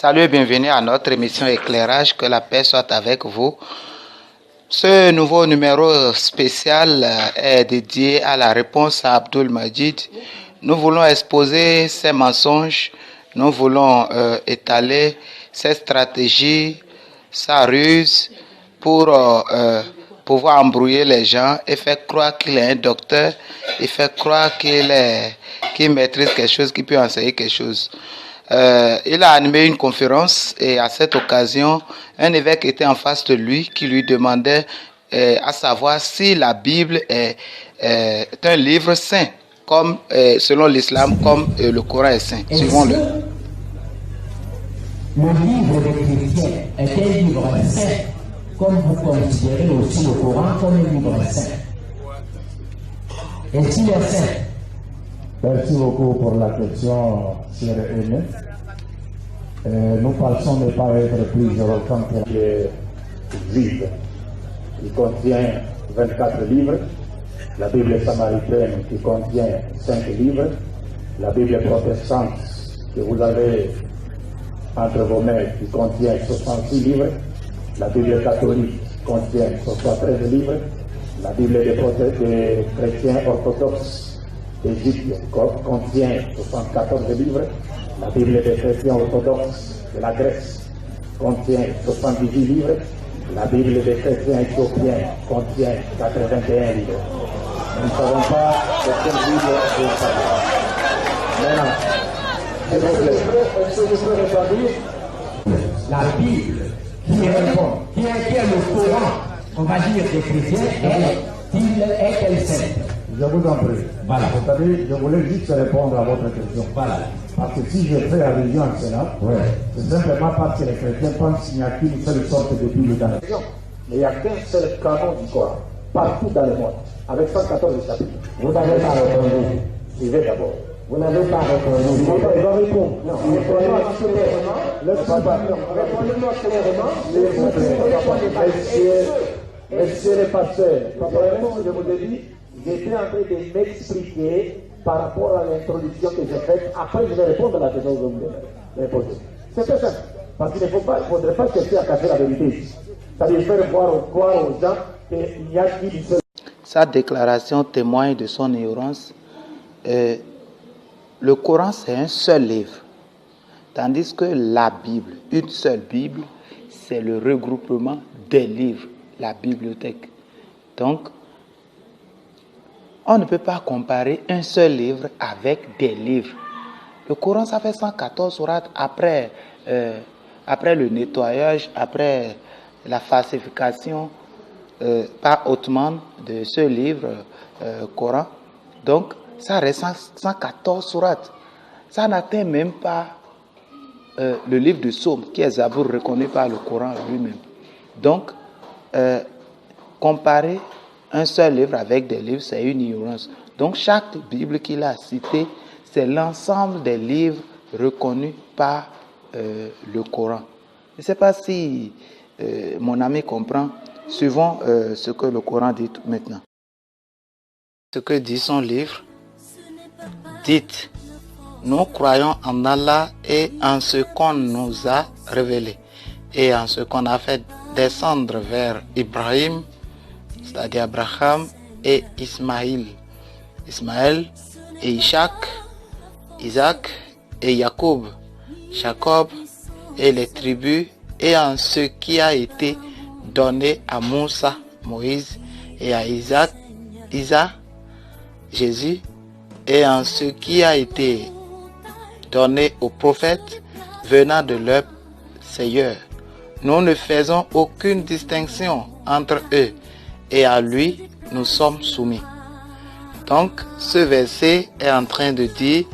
Salut et bienvenue à notre émission Éclairage, que la paix soit avec vous. Ce nouveau numéro spécial est dédié à la réponse à Abdul Majid. Nous voulons exposer ses mensonges, nous voulons étaler ses stratégies, sa ruse pour pouvoir embrouiller les gens et faire croire qu'il est un docteur et faire croire qu'il maîtrise quelque chose, qu'il peut enseigner quelque chose. Il a animé une conférence et à cette occasion, un évêque était en face de lui qui lui demandait à savoir si la Bible est un livre saint, comme selon l'islam, comme le Coran est saint. Suivons-le. Le livre des chrétiens est un livre saint, comme vous considérez aussi le Coran comme un livre saint. Est-il saint? Merci beaucoup pour la question, chère Aimé. Nous pensons ne pas être plus éloquent que les vide. Il contient 24 livres, la Bible samaritaine qui contient 5 livres, la Bible protestante que vous avez entre vos mains qui contient 66 livres, la Bible catholique contient 73 livres, la Bible des chrétiens orthodoxes d'Égypte contient 74 livres, la Bible des chrétiens orthodoxes de la Grèce contient 78 livres, la Bible des chrétiens éthiopiens contient 81 livres. Nous ne savons pas de quelle Bible vous parlez. Maintenant, est-ce que je peux rétablir La Bible qui répond, qui est le Coran, on va dire des chrétiens, est-elle sainte? Je vous en prie. Voilà. C'est-à-dire, je voulais juste répondre à votre question. Voilà. Parce que si je fais allusion à cela, c'est simplement parce que les chrétiens pensent qu'il n'y a qu'une seule sorte de Bible dans la région. Mais il n'y a qu'un seul canon du Coran, partout dans le monde, avec 114 chapitres. Vous n'avez pas répondu. Suivez d'abord. Vous n'avez pas répondu. Il va répondre. Non, Répondez-moi clairement. Messieurs les pasteurs, je vous ai dit, j'étais en train de m'expliquer par rapport à l'introduction que j'ai faite. Après, je vais répondre à la question que vous me posez. C'est très simple. Parce qu'il ne faudrait pas chercher à cacher la vérité ici. C'est-à-dire faire croire aux gens qu'il n'y a qu'une seule. Sa déclaration témoigne de son ignorance. Le Coran, c'est un seul livre. Tandis que la Bible, une seule Bible, c'est le regroupement des livres, la bibliothèque. Donc, on ne peut pas comparer un seul livre avec des livres. Le Coran, ça fait 114 sourates après le nettoyage, après la falsification par Othman de ce livre Coran. Donc, ça reste 114 sourates. Ça n'atteint même pas le livre de Psaume, qui est Zabour, reconnu par le Coran lui-même. Donc, comparer un seul livre avec des livres, c'est une ignorance. Donc, chaque Bible qu'il a citée, c'est l'ensemble des livres reconnus par le Coran. Je ne sais pas si mon ami comprend. Suivons ce que le Coran dit maintenant. Ce que dit son livre, dites, nous croyons en Allah et en ce qu'on nous a révélé et en ce qu'on a fait descendre vers Ibrahim, c'est-à-dire Abraham et Ismaël et Isaac et Jacob et les tribus et en ce qui a été donné à Moussa, Moïse et à Isa, Jésus et en ce qui a été donné aux prophètes venant de leur Seigneur. Nous ne faisons aucune distinction entre eux et à lui nous sommes soumis. Donc ce verset est en train de dire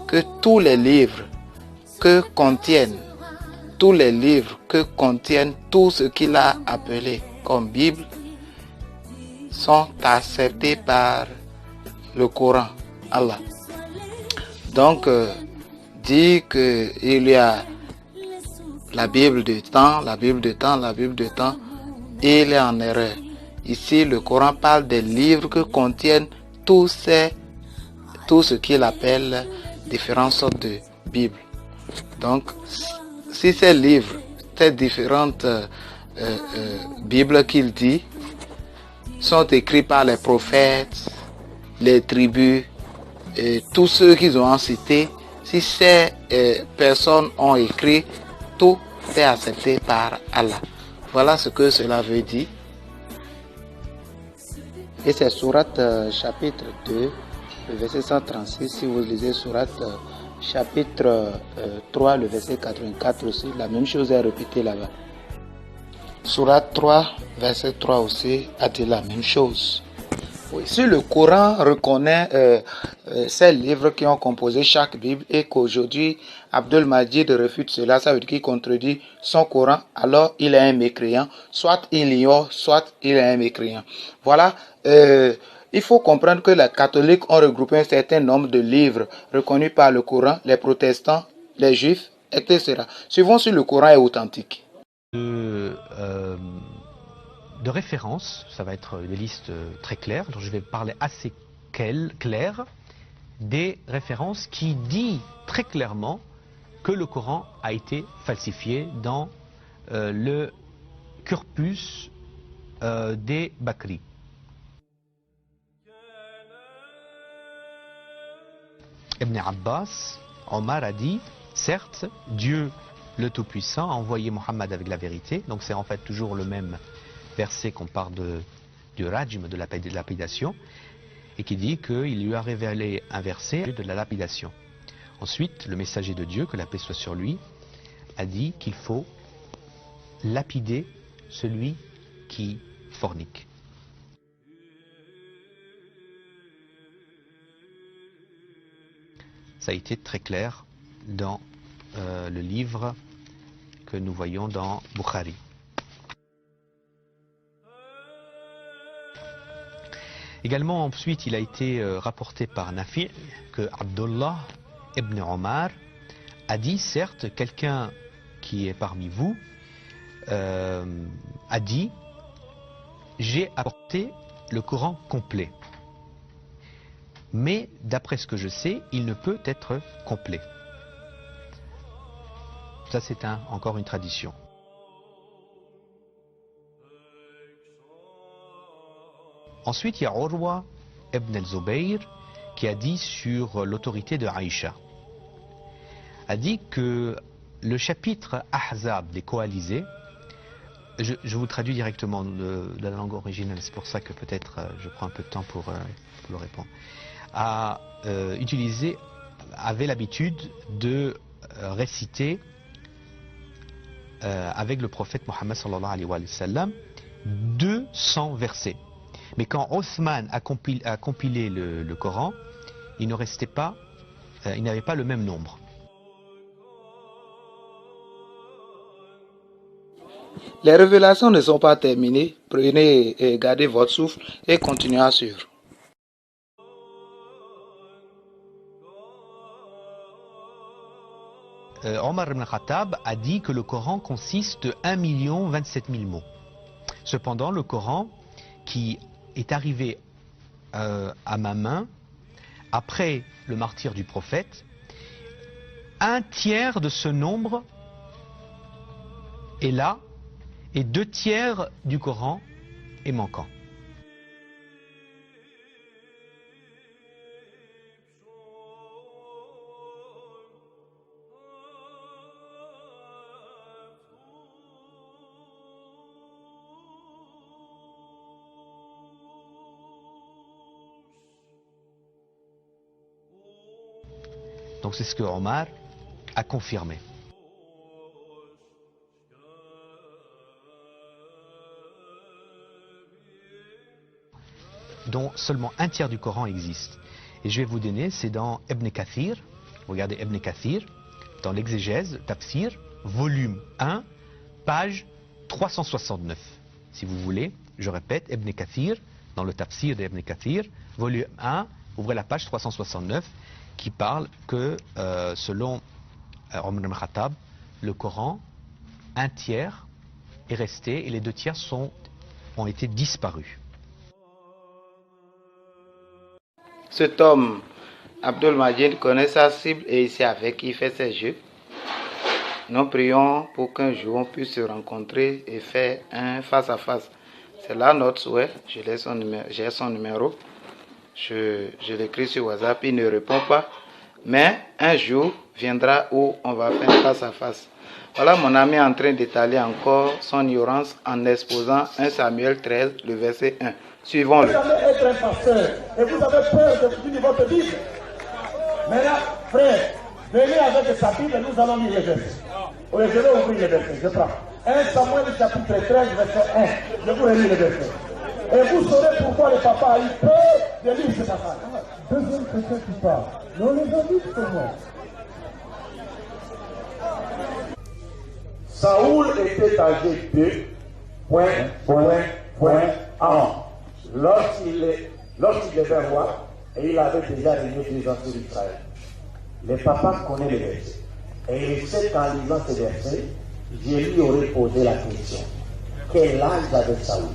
que tous les livres que contiennent tout ce qu'il a appelé comme Bible sont acceptés par le Coran, Allah. Donc dit qu'il y a la Bible de temps, il est en erreur. Ici, le Coran parle des livres que contiennent tout ce qu'il appelle différentes sortes de Bibles. Donc, si ces livres, ces différentes Bibles qu'il dit, sont écrits par les prophètes, les tribus, et tous ceux qu'ils ont cités, si ces personnes ont écrit, tout est accepté par Allah. Voilà ce que cela veut dire. Et c'est Sourate chapitre 2, le verset 136. Si vous lisez Sourate chapitre 3, le verset 84 aussi, la même chose est répétée là-bas. Sourate 3, verset 3 aussi, a dit la même chose. Oui, si le Coran reconnaît ces livres qui ont composé chaque Bible et qu'aujourd'hui Abdul Majid refute cela, ça veut dire qu'il contredit son Coran, alors il est un mécréant, soit il ignore, soit il est un mécréant. Voilà, il faut comprendre que les catholiques ont regroupé un certain nombre de livres reconnus par le Coran, les protestants, les juifs, etc. Suivons si le Coran est authentique. De référence, ça va être des listes très claires, dont je vais parler assez claires, des références qui disent très clairement que le Coran a été falsifié dans le corpus des Bakri. Ibn Abbas, Omar a dit, certes, Dieu le Tout-Puissant a envoyé Mohammed avec la vérité, donc c'est en fait toujours le même verset qu'on parle du rajm, de la lapidation, et qui dit qu'il lui a révélé un verset de la lapidation. Ensuite, le messager de Dieu, que la paix soit sur lui, a dit qu'il faut lapider celui qui fornique. Ça a été très clair dans le livre que nous voyons dans Bukhari. Également, ensuite, il a été rapporté par Nafi' que Abdullah ibn Omar a dit, certes, quelqu'un qui est parmi vous a dit, j'ai apporté le Coran complet. Mais d'après ce que je sais, il ne peut être complet. Ça, c'est encore une tradition. Ensuite, il y a Urwa ibn al-Zubayr qui a dit sur l'autorité de Aïcha. A dit que le chapitre Ahzab des coalisés, je vous traduis directement de la langue originale, c'est pour ça que peut-être je prends un peu de temps pour le répondre, avait l'habitude de réciter avec le prophète Mohammed sallallahu alayhi wa sallam 200 versets. Mais quand Othman a compilé le Coran, il ne restait pas, il n'avait pas le même nombre. Les révélations ne sont pas terminées. Prenez et gardez votre souffle et continuez à suivre. Omar ibn Khattab a dit que le Coran consiste de 1 027 000 mots. Cependant, le Coran qui est arrivé à ma main après le martyre du prophète, un tiers de ce nombre est là et 2 tiers du Coran est manquant. Donc c'est ce que Omar a confirmé. Dont seulement un tiers du Coran existe. Et je vais vous donner, c'est dans Ibn Kathir, regardez Ibn Kathir, dans l'exégèse, Tafsir, volume 1, page 369. Si vous voulez, je répète, Ibn Kathir, dans le Tafsir d'Ibn Kathir, volume 1, ouvrez la page 369, qui parle que, selon Omar ibn Khattab, le Coran, un tiers est resté et les 2 tiers ont été disparus. Cet homme, Abdul Majid, connaît sa cible et il sait avec qui il fait ses jeux. Nous prions pour qu'un jour on puisse se rencontrer et faire un face à face. C'est là notre souhait. J'ai son numéro. Je l'écris sur WhatsApp, il ne répond pas. Mais un jour viendra où on va faire un face à face. Voilà, mon ami est en train d'étaler encore son ignorance en exposant 1 Samuel 13, le verset 1. Suivons-le. Vous allez être un pasteur et vous avez peur de finir votre Bible. Maintenant, frère, venez avec sa Bible et nous allons lire les versets. Oui, je vais ouvrir les versets, je prends. 1 Samuel chapitre 13, verset 1. Je vous relis les versets. Et vous saurez pourquoi le papa a eu peur de lire ce passage. Deuxième chrétien qui parle. Non, les amis, pour moi. Saoul était âgé de ans lorsqu'il devint roi et il avait déjà régné 2 ans sur Israël. Le papa connaît les versets. Et il sait qu'en lisant ces versets, je lui aurais posé la question. Quel âge avait Saoul?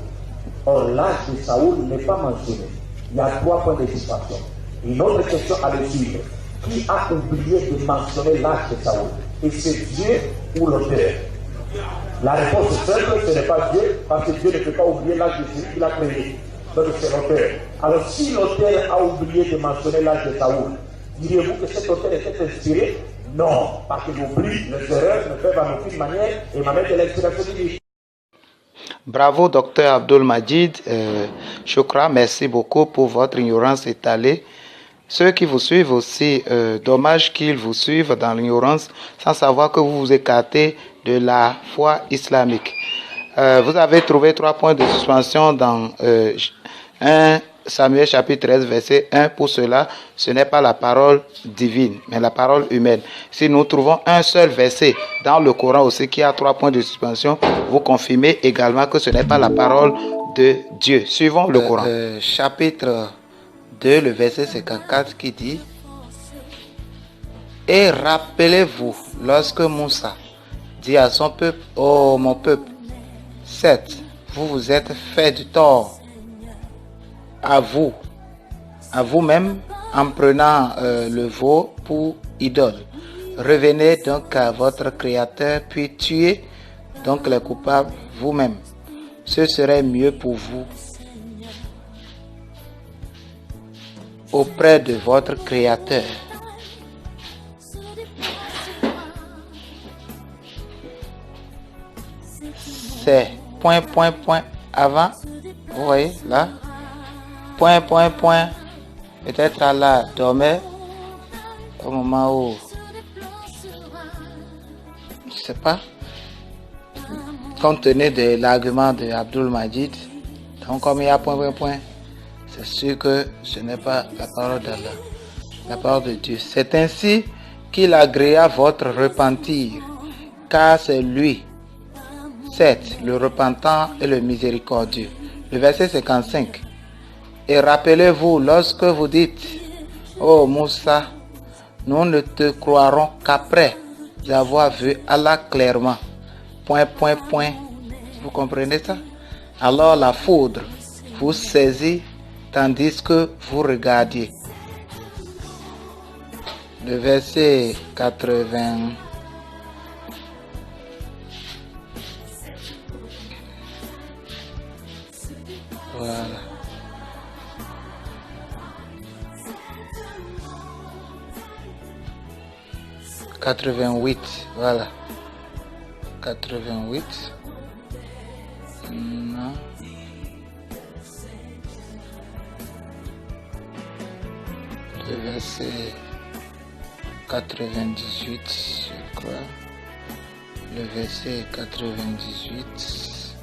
Or, l'âge de Saoul n'est pas mentionné. Il y a 3 points de distinction. Une autre question à le suivre. Qui a oublié de mentionner l'âge de Saoul? Et c'est Dieu ou l'auteur? La réponse est simple, ce n'est pas Dieu, parce que Dieu ne peut pas oublier l'âge de celui qui l'a créé. Donc c'est l'auteur. Alors si l'auteur a oublié de mentionner l'âge de Saoul, diriez-vous que cet auteur était inspiré? Non, parce que l'oubli, les erreurs ne peuvent en aucune manière émaner de l'inspiration divine. Bravo, docteur Abdul Majid. Shukra, merci beaucoup pour votre ignorance étalée. Ceux qui vous suivent aussi, dommage qu'ils vous suivent dans l'ignorance sans savoir que vous vous écartez de la foi islamique. Vous avez trouvé 3 points de suspension dans 1 Samuel chapitre 13 verset 1. Pour cela, ce n'est pas la parole divine, mais la parole humaine. Si nous trouvons un seul verset dans le Coran aussi qui a 3 points de suspension, vous confirmez également que ce n'est pas la parole de Dieu. Suivons le Coran. Chapitre 2, le verset 54 qui dit: Et rappelez-vous lorsque Moussa dit à son peuple: Oh mon peuple, certes, vous vous êtes fait du tort à vous-même en prenant le veau pour idole. Revenez donc à votre Créateur, puis tuez donc les coupables vous-même. Ce serait mieux pour vous auprès de votre Créateur. C'est ... avant, vous voyez là, ... peut-être Allah dormait au moment où, je ne sais pas, compte tenu de l'argument de Abdul Majid, donc comme il y a ... c'est sûr que ce n'est pas la parole d'Allah, la parole de Dieu. C'est ainsi qu'il agréa votre repentir, car c'est lui, certes, le repentant et le miséricordieux. Le verset 55. Et rappelez-vous lorsque vous dites: Oh Moussa, nous ne te croirons qu'après avoir vu Allah clairement. ... Vous comprenez ça? Alors la foudre vous saisit tandis que vous regardiez. Le verset 80. Voilà. « 88, voilà. 88. Non. Le verset 98, je crois. Le verset 98.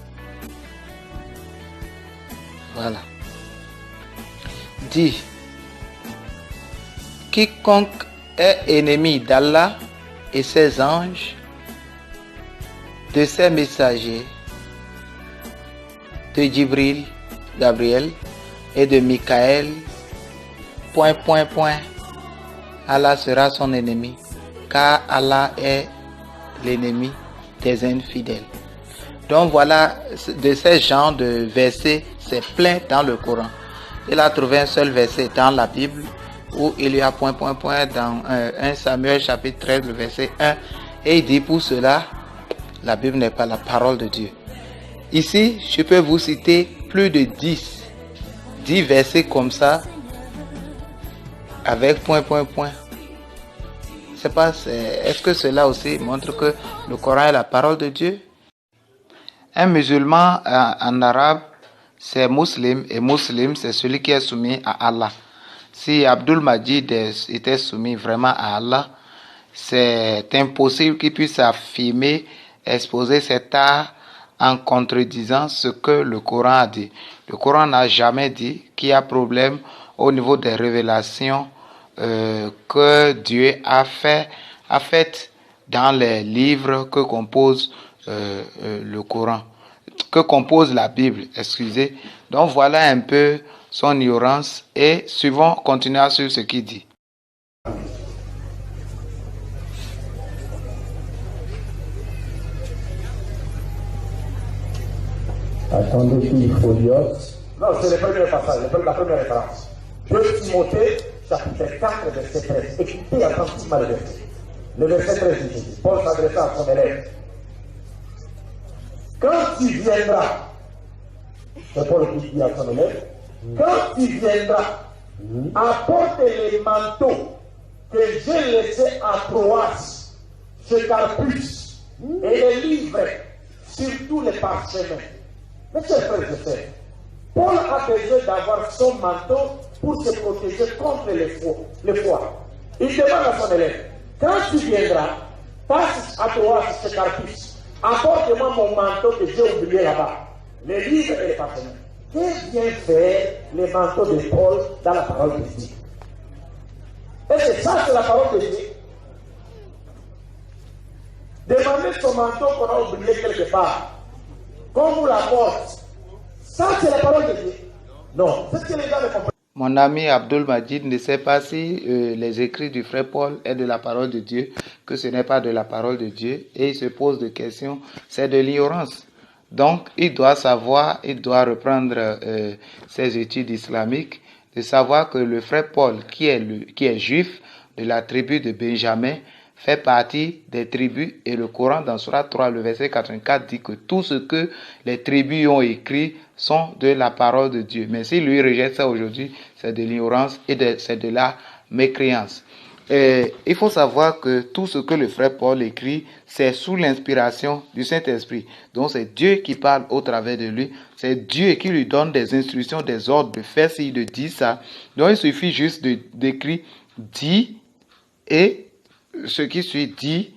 Voilà. Dit: quiconque est ennemi d'Allah et ses anges, de ses messagers, de Djibril, Gabriel et de Michael, ... Allah sera son ennemi, car Allah est l'ennemi des infidèles. Donc voilà, de ces genres de versets, c'est plein dans le Coran. Il a trouvé un seul verset dans la Bible où il y a ... dans 1 Samuel chapitre 13, le verset 1, Et il dit pour cela, la Bible n'est pas la parole de Dieu. Ici, je peux vous citer plus de 10 versets comme ça, avec point. Est-ce que cela aussi montre que le Coran est la parole de Dieu? Un musulman en arabe, c'est muslim, et muslim, c'est celui qui est soumis à Allah. Si Abdul Majid était soumis vraiment à Allah, c'est impossible qu'il puisse affirmer, exposer cet art en contredisant ce que le Coran a dit. Le Coran n'a jamais dit qu'il y a problème au niveau des révélations que Dieu a fait dans les livres que compose le Coran, que compose la Bible, excusez. Donc voilà un peu son ignorance et suivons, continuons sur ce qu'il dit. Attendez qu'il foliote. Non, c'est le premier passage, la première référence. 2 Timothée, chapitre 4, verset 13. Écoutez attentivement le verset. Le verset 13 dit, Paul s'adressa à son élève. Quand tu viendras, c'est Paul qui dit à son élève, quand tu viendras, apporte les manteaux que j'ai laissés à Troas, chez Carpus, et les livres, surtout les parchemins. Mes chers frères et sœurs, Paul a besoin d'avoir son manteau pour se protéger contre le froid. Il demande à son élève, quand tu viendras, passe à Troas, chez Carpus, apporte-moi mon manteau que j'ai oublié là-bas, les livres et les parchemins. Que vient faire les manteaux de Paul dans la parole de Dieu? Est-ce que ça, c'est la parole de Dieu? Demander son manteau qu'on a oublié quelque part, comme vous l'apporte, ça, c'est la parole de Dieu? Non, c'est ce que les gens ne comprennent pas. Mon ami Abdul Majid ne sait pas si les écrits du frère Paul est de la parole de Dieu, que ce n'est pas de la parole de Dieu, et il se pose des questions, c'est de l'ignorance. Donc, il doit savoir, il doit reprendre ses études islamiques, de savoir que le frère Paul, qui est juif de la tribu de Benjamin, fait partie des tribus, et le Coran dans Surat 3, le verset 84 dit que tout ce que les tribus ont écrit sont de la parole de Dieu. Mais si lui rejette ça aujourd'hui, c'est de l'ignorance et c'est de la mécréance. Il faut savoir que tout ce que le frère Paul écrit, c'est sous l'inspiration du Saint-Esprit. Donc c'est Dieu qui parle au travers de lui. C'est Dieu qui lui donne des instructions, des ordres de faire ci, de dire ça. Donc il suffit juste d'écrire « dit » et ce qui suit dit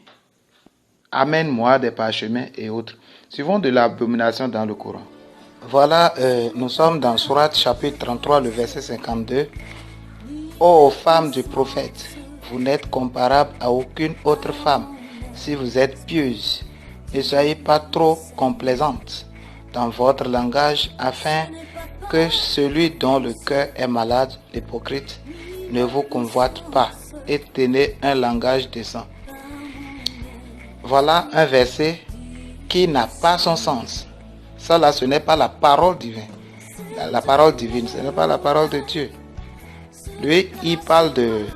« amène-moi des parchemins » et autres. Suivons de l'abomination dans le Coran. Voilà, nous sommes dans Surat chapitre 33, le verset 52. « Ô femmes du prophète, vous n'êtes comparable à aucune autre femme. Si vous êtes pieuse, ne soyez pas trop complaisante dans votre langage afin que celui dont le cœur est malade, l'hypocrite, ne vous convoite pas et tenez un langage décent. » Voilà un verset qui n'a pas son sens. Ça là, ce n'est pas la parole divine. La parole divine, ce n'est pas la parole de Dieu. Lui, il parle de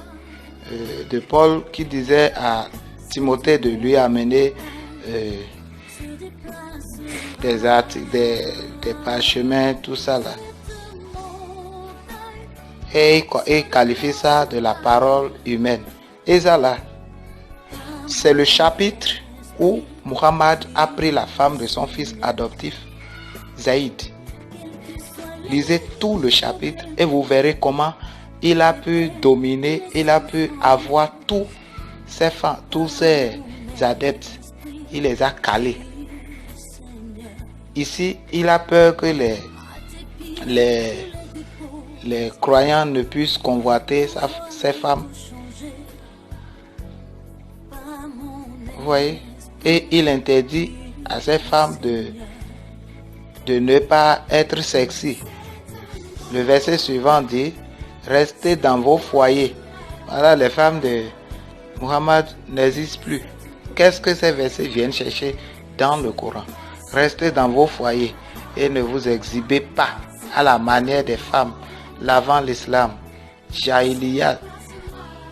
Paul qui disait à Timothée de lui amener des parchemins, tout ça là. Et il qualifie ça de la parole humaine. Et ça là, c'est le chapitre où Muhammad a pris la femme de son fils adoptif, Zaïd. Lisez tout le chapitre et vous verrez comment il a pu dominer, il a pu avoir tous ses femmes, tous ses adeptes. Il les a calés. Ici, il a peur que les croyants ne puissent convoiter ses femmes. Vous voyez? Et il interdit à ces femmes de ne pas être sexy. Le verset suivant dit: restez dans vos foyers. Voilà, les femmes de Muhammad n'existent plus. Qu'est-ce que ces versets viennent chercher dans le Coran? Restez dans vos foyers et ne vous exhibez pas à la manière des femmes l'avant l'islam, Jahiliya,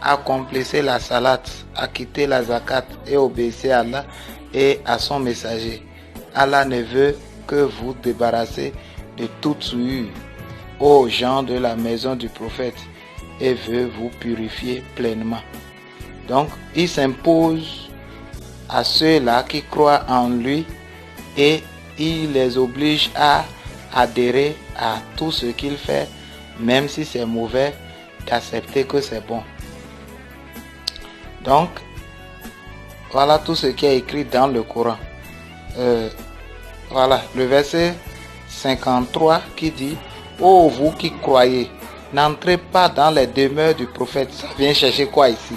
accomplissez la salat, acquittez la zakat et obéissez à Allah et à son messager. Allah ne veut que vous débarrasser de toute souillure aux gens de la maison du prophète et veut vous purifier pleinement. Donc, il s'impose à ceux-là qui croient en lui et il les oblige à adhérer à tout ce qu'il fait, même si c'est mauvais, d'accepter que c'est bon. Donc, voilà tout ce qui est écrit dans le Coran. Voilà, le verset 53 qui dit « Ô vous qui croyez, n'entrez pas dans les demeures du prophète. » Ça vient chercher quoi ici?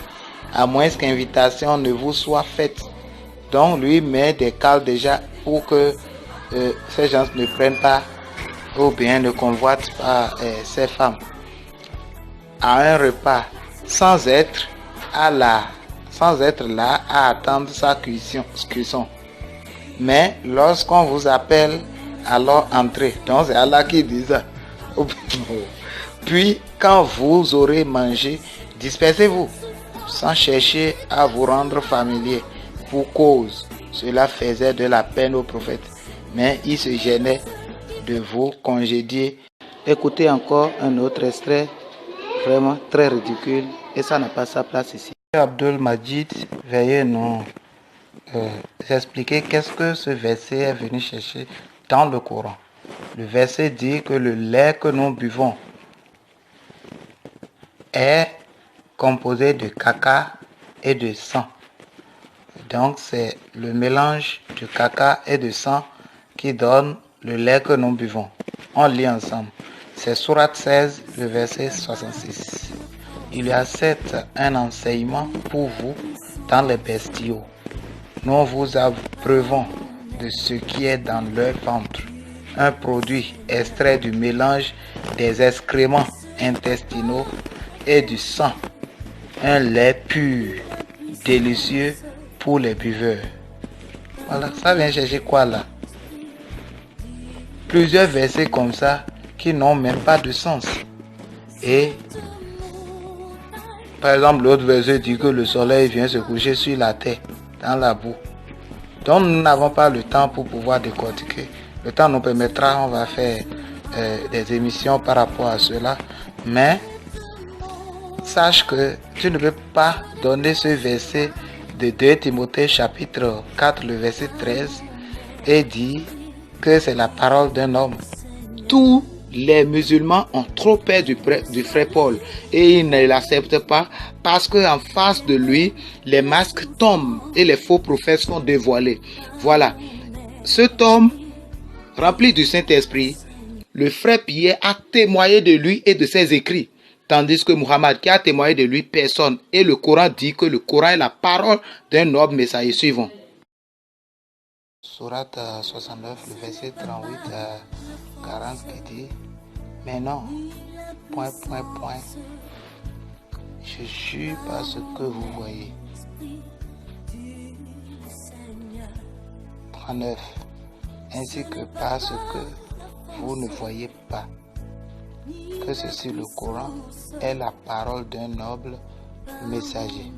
À moins qu'invitation ne vous soit faite. Donc lui met des cales déjà pour que ces gens ne prennent pas ou bien ne convoitent pas ces femmes à un repas sans être là à attendre sa cuisson. Mais lorsqu'on vous appelle, alors entrez. Donc c'est Allah qui dit ça. Puis quand vous aurez mangé, dispersez-vous sans chercher à vous rendre familier. Pour cause, cela faisait de la peine au prophète, mais il se gênait de vous congédier. Écoutez encore un autre extrait, vraiment très ridicule, et ça n'a pas sa place ici. Abdul Majid, veuillez nous expliquer qu'est-ce que ce verset est venu chercher dans le Coran. Le verset dit que le lait que nous buvons est composé de caca et de sang. Donc c'est le mélange de caca et de sang qui donne le lait que nous buvons. On lit ensemble. C'est Sourate 16, le verset 66. Il y a certes un enseignement pour vous dans les bestiaux. Nous vous abreuvons de ce qui est dans leur ventre, un produit extrait du mélange des excréments intestinaux et du sang, un lait pur, délicieux pour les buveurs. Voilà, ça vient chercher quoi là? Plusieurs versets comme ça qui n'ont même pas de sens. Et par exemple, l'autre verset dit que le soleil vient se coucher sur la terre, dans la boue. Donc nous n'avons pas le temps pour pouvoir décortiquer. Le temps nous permettra, on va faire des émissions par rapport à cela. Mais sache que tu ne peux pas donner ce verset de 2 Timothée chapitre 4, le verset 13, et dire que c'est la parole d'un homme. Tous les musulmans ont trop peur du frère Paul et ils ne l'acceptent pas parce qu'en face de lui, les masques tombent et les faux prophètes sont dévoilés. Voilà. Cet homme, rempli du Saint-Esprit, le frère Pierre a témoigné de lui et de ses écrits. Tandis que Muhammad, qui a témoigné de lui, personne. Et le Coran dit que le Coran est la parole d'un noble messager. Suivant. Sourate 69, le verset 38 à 40 qui dit « Mais non, ... Je jure par ce que vous voyez. » 39. Ainsi que par ce que vous ne voyez pas. Que ceci, le Coran, est la parole d'un noble messager.